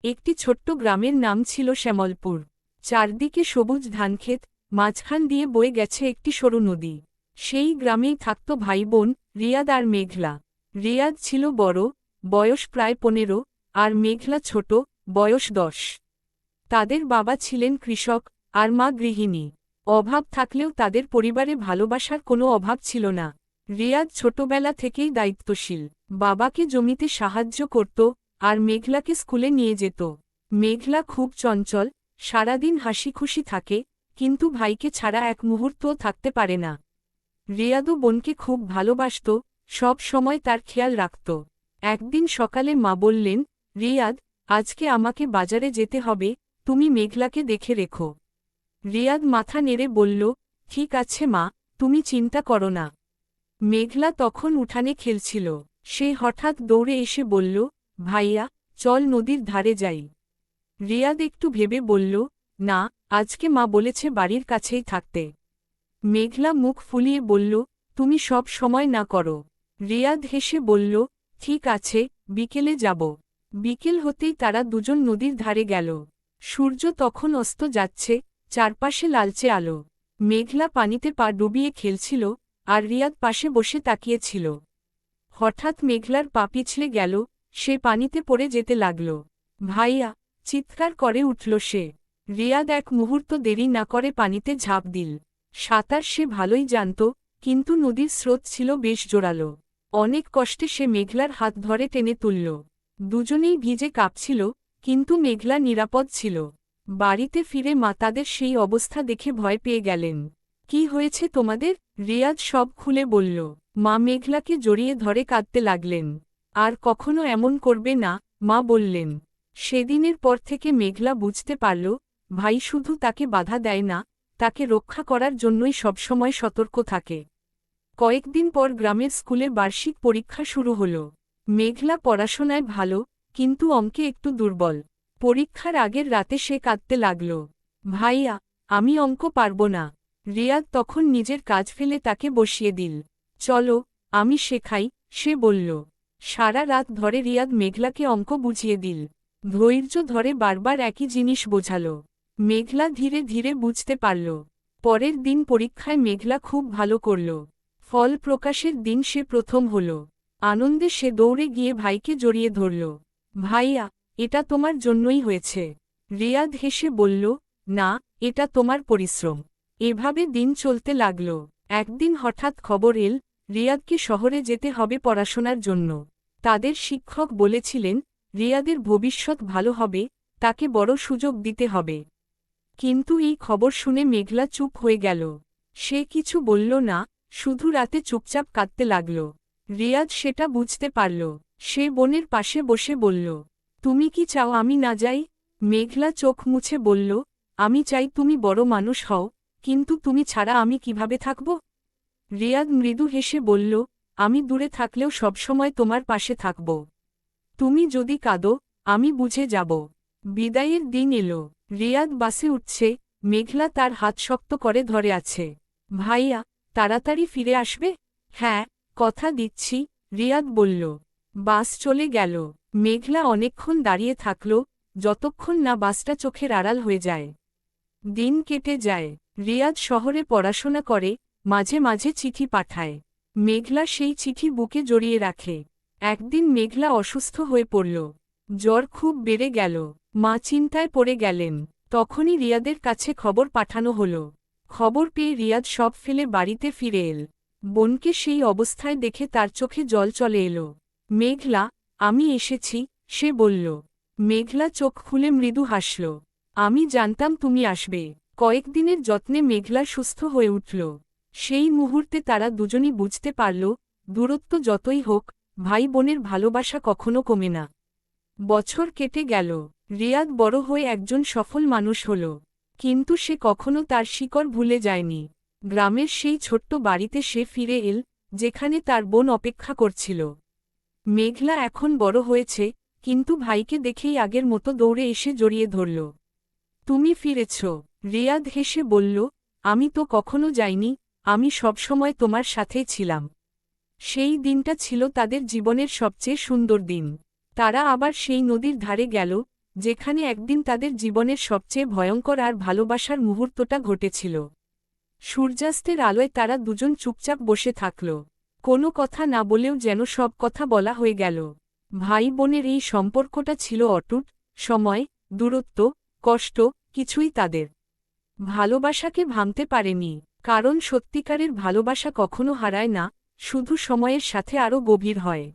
একটি ছোট্ট গ্রামের নাম ছিল শ্যামলপুর। চারদিকে সবুজ ধানক্ষেত, মাঝখান দিয়ে বয়ে গেছে একটি সরু নদী। সেই গ্রামেই থাকত ভাই বোন রিয়াদ আর মেঘলা। রিয়াদ ছিল বড়, বয়স প্রায় 15, আর মেঘলা ছোট, বয়স 10। তাদের বাবা ছিলেন কৃষক, আর মা গৃহিণী। অভাব থাকলেও তাদের পরিবারে ভালোবাসার কোনো অভাব ছিল না। রিয়াদ ছোটবেলা থেকেই দায়িত্বশীল, বাবাকে জমিতে সাহায্য করত, আর মেঘলাকে স্কুলে নিয়ে যেত। মেঘলা খুব চঞ্চল, সারাদিন হাসি খুশি থাকে, কিন্তু ভাইকে ছাড়া এক মুহূর্তও থাকতে পারে না। রিয়াদও বোনকে খুব ভালোবাসত, সব সময় তার খেয়াল রাখত। একদিন সকালে মা বললেন, রিয়াদ, আজকে আমাকে বাজারে যেতে হবে, তুমি মেঘলাকে দেখে রেখো। রিয়াদ মাথা নেড়ে বলল, ঠিক আছে মা, তুমি চিন্তা করো না। মেঘলা তখন উঠানে খেলছিল। সে হঠাৎ দৌড়ে এসে বলল, ভাইয়া, চল নদীর ধারে যাই। রিয়াদ একটু ভেবে বলল, না, আজকে মা বলেছে বাড়ির কাছেই থাকতে। মেঘলা মুখ ফুলিয়ে বলল, তুমি সব সময় না করো। রিয়াদ হেসে বলল, ঠিক আছে, বিকেলে যাব। বিকেল হতেই তারা দুজন নদীর ধারে গেল। সূর্য তখন অস্ত যাচ্ছে, চারপাশে লালচে আলো। মেঘলা পানিতে পা ডুবিয়ে খেলছিল, আর রিয়াদ পাশে বসে তাকিয়েছিল। হঠাৎ মেঘলার পা পিছলে গেল, সে পানিতে পড়ে যেতে লাগল। ভাইয়া, চিৎকার করে উঠল সে। রিয়াদ এক মুহূর্ত দেরি না করে পানিতে ঝাঁপ দিল। সাঁতার সে ভালোই জানত, কিন্তু নদীর স্রোত ছিল বেশ জোরালো। অনেক কষ্টে সে মেঘলার হাত ধরে টেনে তুলল। দুজনেই ভিজে কাঁপছিল, কিন্তু মেঘলা নিরাপদ ছিল। বাড়িতে ফিরে মা তাদের সেই অবস্থা দেখে ভয় পেয়ে গেলেন। কি হয়েছে তোমাদের? রিয়াদ সব খুলে বলল। মা মেঘলাকে জড়িয়ে ধরে কাঁদতে লাগলেন। আর কখনো এমন করবে না, মা বললেন। সেদিনের পর থেকে মেঘলা বুঝতে পারল, ভাই শুধু তাকে বাধা দেয় না, তাকে রক্ষা করার জন্যই সবসময় সতর্ক থাকে। কয়েকদিন পর গ্রামের স্কুলে বার্ষিক পরীক্ষা শুরু হল। মেঘলা পড়াশোনায় ভালো, কিন্তু অঙ্কে একটু দুর্বল। পরীক্ষার আগের রাতে সে কাঁদতে লাগল। ভাইয়া, আমি অঙ্ক পারব না। রিয়াদ তখন নিজের কাজ ফেলে তাকে বসিয়ে দিল। চলো, আমি শেখাই, সে বলল। সারা রাত ধরে রিয়াদ মেঘলাকে অঙ্ক বুঝিয়ে দিল। ধৈর্য ধরে বারবার একই জিনিস বোঝাল। মেঘলা ধীরে ধীরে বুঝতে পারল। পরের দিন পরীক্ষায় মেঘলা খুব ভালো করল। ফল প্রকাশের দিন সে প্রথম হল। আনন্দে সে দৌড়ে গিয়ে ভাইকে জড়িয়ে ধরল। ভাইয়া, এটা তোমার জন্যই হয়েছে। রিয়াদ হেসে বলল, না, এটা তোমার পরিশ্রম। এভাবে দিন চলতে লাগল। একদিন হঠাৎ খবর এল, রিয়াদকে শহরে যেতে হবে পড়াশোনার জন্য। তাদের শিক্ষক বলেছিলেন, রিয়াদের ভবিষ্যৎ ভালো হবে, তাকে বড় সুযোগ দিতে হবে। কিন্তু এই খবর শুনে মেঘলা চুপ হয়ে গেল। সে কিছু বলল না, শুধু রাতে চুপচাপ কাঁদতে লাগল। রিয়াদ সেটা বুঝতে পারল। সে বোনের পাশে বসে বলল, তুমি কি চাও আমি না যাই? মেঘলা চোখ মুছে বলল, আমি চাই তুমি বড় মানুষ হও, কিন্তু তুমি ছাড়া আমি কিভাবে থাকব? রিয়াদ মৃদু হেসে বলল, আমি দূরে থাকলেও সবসময় তোমার পাশে থাকব। তুমি যদি কাঁদো, আমি বুঝে যাব। বিদায়ের দিন এলো। রিয়াদ বাসে উঠছে, মেঘলা তার হাত শক্ত করে ধরে আছে। ভাইয়া, তাড়াতাড়ি ফিরে আসবে? হ্যাঁ, কথা দিচ্ছি, রিয়াদ বলল। বাস চলে গেল। মেঘলা অনেকক্ষণ দাঁড়িয়ে থাকল, যতক্ষণ না বাসটা চোখের আড়াল হয়ে যায়। দিন কেটে যায়। রিয়াদ শহরে পড়াশোনা করে, মাঝে মাঝে চিঠি পাঠায়। মেঘলা সেই চিঠি বুকে জড়িয়ে রাখে। একদিন মেঘলা অসুস্থ হয়ে পড়ল। জ্বর খুব বেড়ে গেল। মা চিন্তায় পড়ে গেলেন। তখনই রিয়াদের কাছে খবর পাঠানো হলো। খবর পেয়ে রিয়াদ সব ফেলে বাড়িতে ফিরে এল। বোনকে সেই অবস্থায় দেখে তার চোখে জল চলে এলো। মেঘলা, আমি এসেছি, সে বলল। মেঘলা চোখ খুলে মৃদু হাসল। আমি জানতাম তুমি আসবে। কয়েকদিনের যত্নে মেঘলা সুস্থ হয়ে উঠল। সেই মুহূর্তে তারা দুজনই বুঝতে পারল, দূরত্ব যতই হোক, ভাই বোনের ভালোবাসা কখনো কমে না। বছর কেটে গেল। রিয়াদ বড় হয়ে একজন সফল মানুষ হল। কিন্তু সে কখনো তার শিকড় ভুলে যায়নি। গ্রামের সেই ছোট্ট বাড়িতে সে ফিরে এল, যেখানে তার বোন অপেক্ষা করছিল। মেঘলা এখন বড় হয়েছে, কিন্তু ভাইকে দেখেই আগের মতো দৌড়ে এসে জড়িয়ে ধরল। তুমি ফিরেছ। রিয়াদ হেসে বলল, আমি তো কখনো যাইনি, আমি সবসময় তোমার সাথেই ছিলাম। সেই দিনটা ছিল তাদের জীবনের সবচেয়ে সুন্দর দিন। তারা আবার সেই নদীর ধারে গেল, যেখানে একদিন তাদের জীবনের সবচেয়ে ভয়ঙ্কর আর ভালোবাসার মুহূর্তটা ঘটেছিল। সূর্যাস্তের আলোয় তারা দুজন চুপচাপ বসে থাকল, কোনো কথা না বলেও যেন সব কথা বলা হয়ে গেল। ভাই বোনের এই সম্পর্কটা ছিল অটুট, সময়, দূরত্ব, কষ্ট, কিছুই তাদের ভালোবাসাকে ভাঙতে পারেনি, কারণ সত্যিকারের ভালোবাসা কখনো হারায় না, শুধু সময়ের সাথে আরও গভীর হয়।